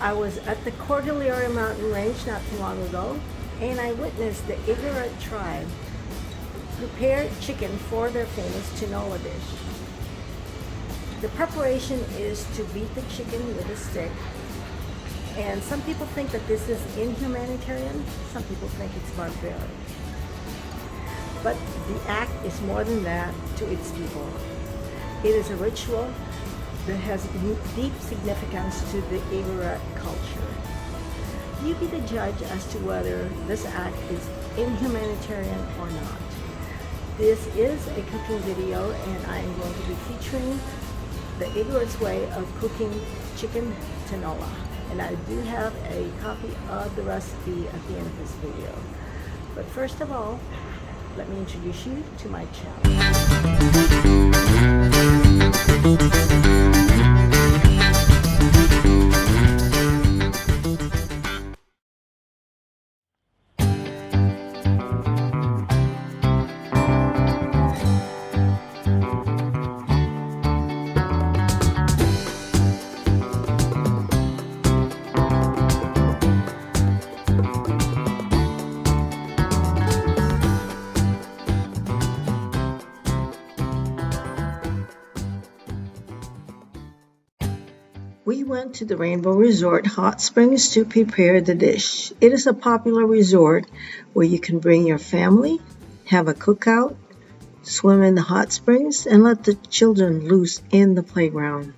I was at the Cordillera mountain range not too long ago, and I witnessed the Igorot tribe prepare chicken for their famous tinola dish. The preparation is to beat the chicken with a stick, and some people think that this is inhumanitarian, some people think it's barbaric. But the act is more than that to its people. It is a ritual that has deep significance to the Igorot culture. You be the judge as to whether this act is inhumanitarian or not. This is a cooking video, and I am going to be featuring the Igorot's way of cooking chicken tinola. And I do have a copy of the recipe at the end of this video. But first of all, let me introduce you to my channel. We went to the Rainbow Resort Hot Springs to prepare the dish. It is a popular resort where you can bring your family, have a cookout, swim in the hot springs, and let the children loose in the playground.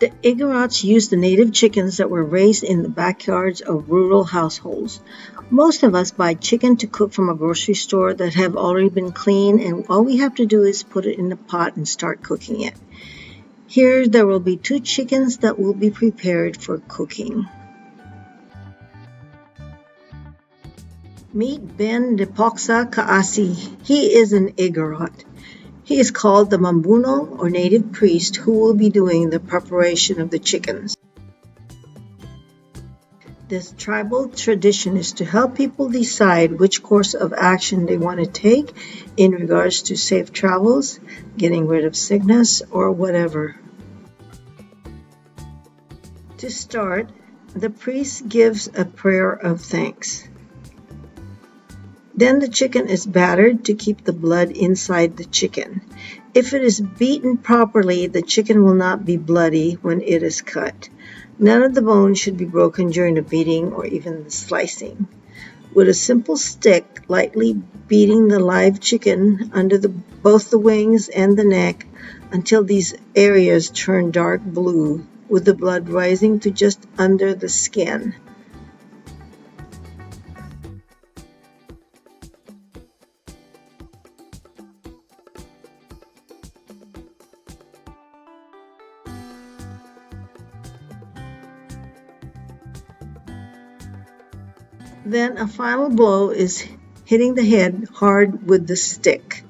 The Igorots used the native chickens that were raised in the backyards of rural households. Most of us buy chicken to cook from a grocery store that have already been cleaned, and all we have to do is put it in the pot and start cooking it. Here there will be 2 chickens that will be prepared for cooking. Meet Ben Depoksa Kaasi. He is an Igorot. He is called the Mambuno, or native priest, who will be doing the preparation of the chickens. This tribal tradition is to help people decide which course of action they want to take in regards to safe travels, getting rid of sickness, or whatever. To start, the priest gives a prayer of thanks. Then the chicken is battered to keep the blood inside the chicken. If it is beaten properly, the chicken will not be bloody when it is cut. None of the bone should be broken during the beating or even the slicing. With a simple stick, lightly beating the live chicken under both the wings and the neck until these areas turn dark blue, with the blood rising to just under the skin. Then a final blow is hitting the head hard with the stick.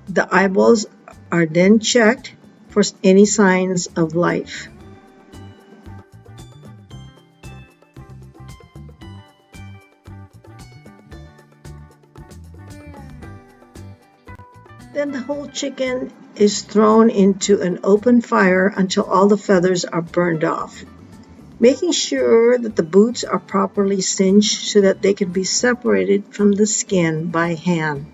The eyeballs are then checked for any signs of life. Then the whole chicken is thrown into an open fire until all the feathers are burned off, making sure that the boots are properly singed so that they can be separated from the skin by hand.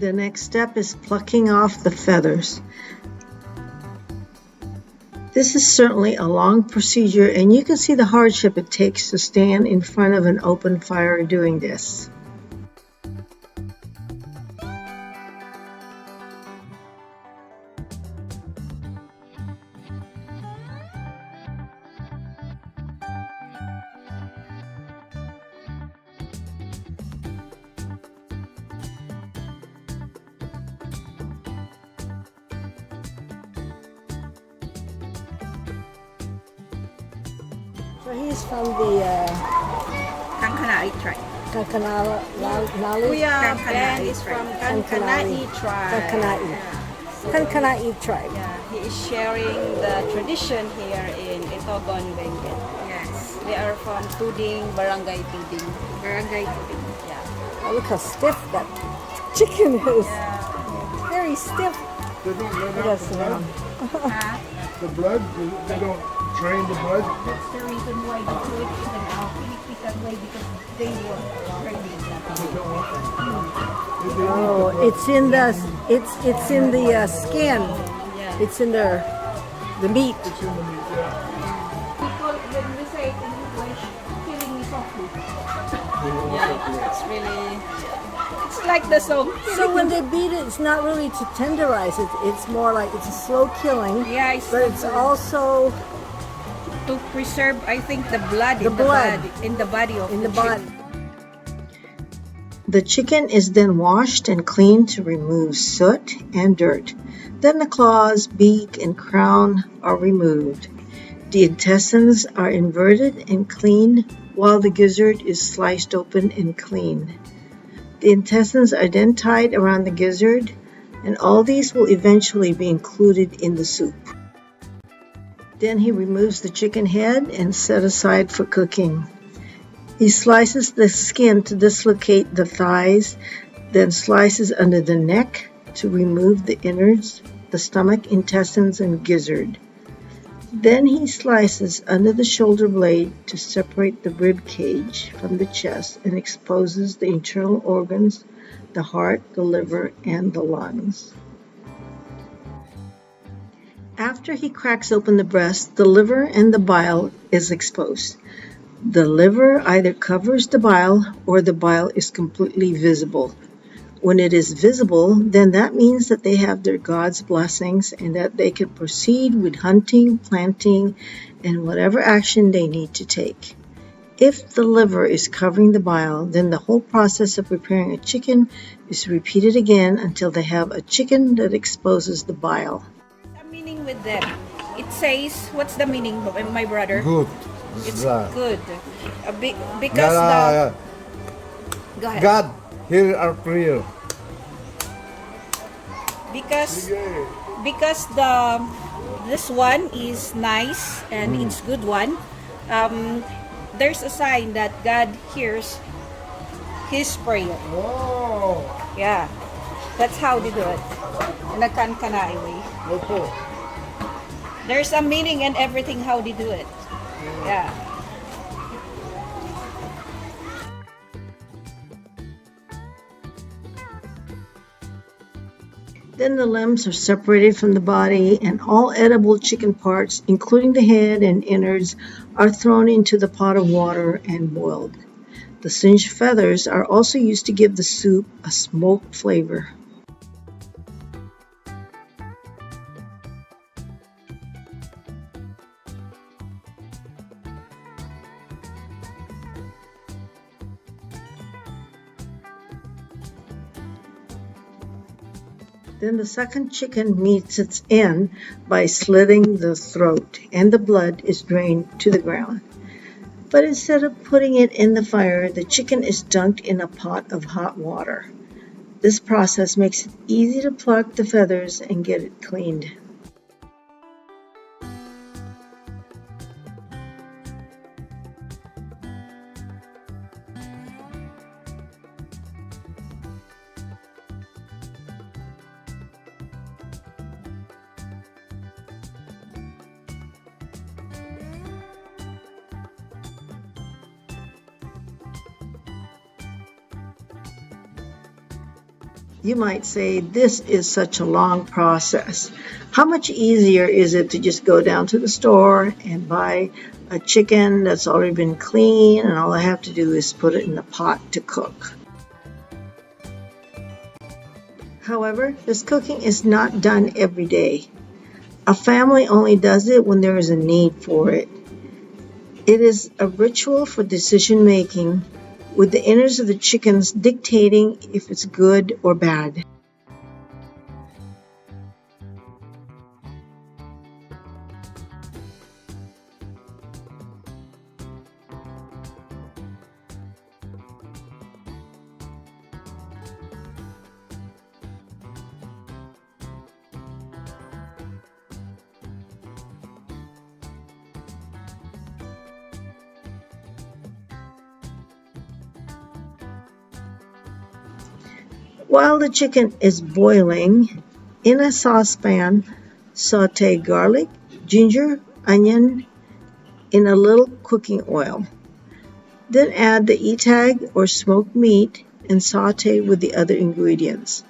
The next step is plucking off the feathers. This is certainly a long procedure, and you can see the hardship it takes to stand in front of an open fire doing this. So he's from the Kankanai tribe. Kankanai. Kuya Ben is from Kankanai tribe. Kankanai tribe. Yeah, he is sharing the tradition here in Itogon, Benguet. Yes. They are from Tuding, Barangay Tuding. Barangay Tuding, yeah. Oh, look how stiff that chicken is. Yeah. Very stiff. They don't let out Yes, the blood. The blood, they don't drain the blood. That's the reason why they do it in the Pinikpikan way, because they were pregnant. Oh, it's in the skin. Yeah. It's in the meat. It's in the meat, yeah. People, when we say it in English, killing me softly. Yeah, it's really, it's like the song. So when they beat it, it's not really to tenderize it. It's more like it's a slow killing. Yeah, it's But it's also to preserve, I think, the blood The blood. in the body of in the the body. chicken. The chicken is then washed and cleaned to remove soot and dirt. Then the claws, beak, and crown are removed. The intestines are inverted and cleaned, while the gizzard is sliced open and cleaned. The intestines are then tied around the gizzard, and all these will eventually be included in the soup. Then he removes the chicken head and set aside for cooking. He slices the skin to dislocate the thighs, then slices under the neck to remove the innards, the stomach, intestines, and gizzard. Then he slices under the shoulder blade to separate the rib cage from the chest and exposes the internal organs, the heart, the liver, and the lungs. After he cracks open the breast, the liver and the bile is exposed. The liver either covers the bile or the bile is completely visible. When it is visible, then that means that they have their God's blessings and that they can proceed with hunting, planting, and whatever action they need to take. If the liver is covering the bile, then the whole process of preparing a chicken is repeated again until they have a chicken that exposes the bile. The meaning with them, it says, what's the meaning, my brother? Good. It's Blood. good. Because the... Go ahead. God, hear our prayer. Because Sige. this one is nice and it's good one. There's a sign that God hears his prayer. Oh. Yeah, that's how they do it. In a Kankanai way. Opo. There's a meaning and everything how they do it. Yeah. Then the limbs are separated from the body, and all edible chicken parts, including the head and innards, are thrown into the pot of water and boiled. The singed feathers are also used to give the soup a smoked flavor. Then the second chicken meets its end by slitting the throat, and the blood is drained to the ground. But instead of putting it in the fire, the chicken is dunked in a pot of hot water. This process makes it easy to pluck the feathers and get it cleaned. You might say, this is such a long process. How much easier is it to just go down to the store and buy a chicken that's already been cleaned, and all I have to do is put it in the pot to cook? However, this cooking is not done every day. A family only does it when there is a need for it. It is a ritual for decision making, with the innards of the chickens dictating if it's good or bad. While the chicken is boiling, in a saucepan, saute garlic, ginger, onion in a little cooking oil. Then add the itag or smoked meat and saute with the other ingredients.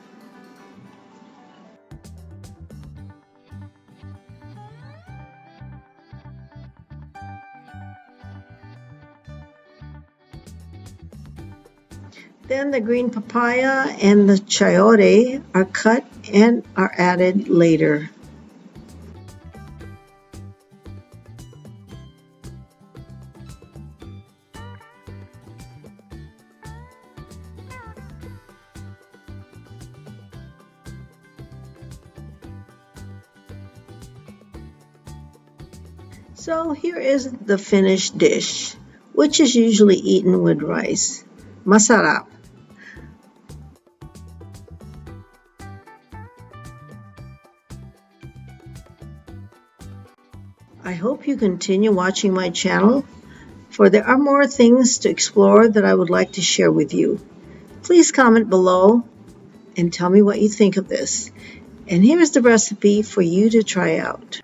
Then the green papaya and the chayote are cut and are added later. So here is the finished dish, which is usually eaten with rice. Masarap. I hope you continue watching my channel, for there are more things to explore that I would like to share with you. Please comment below and tell me what you think of this. And here's the recipe for you to try out.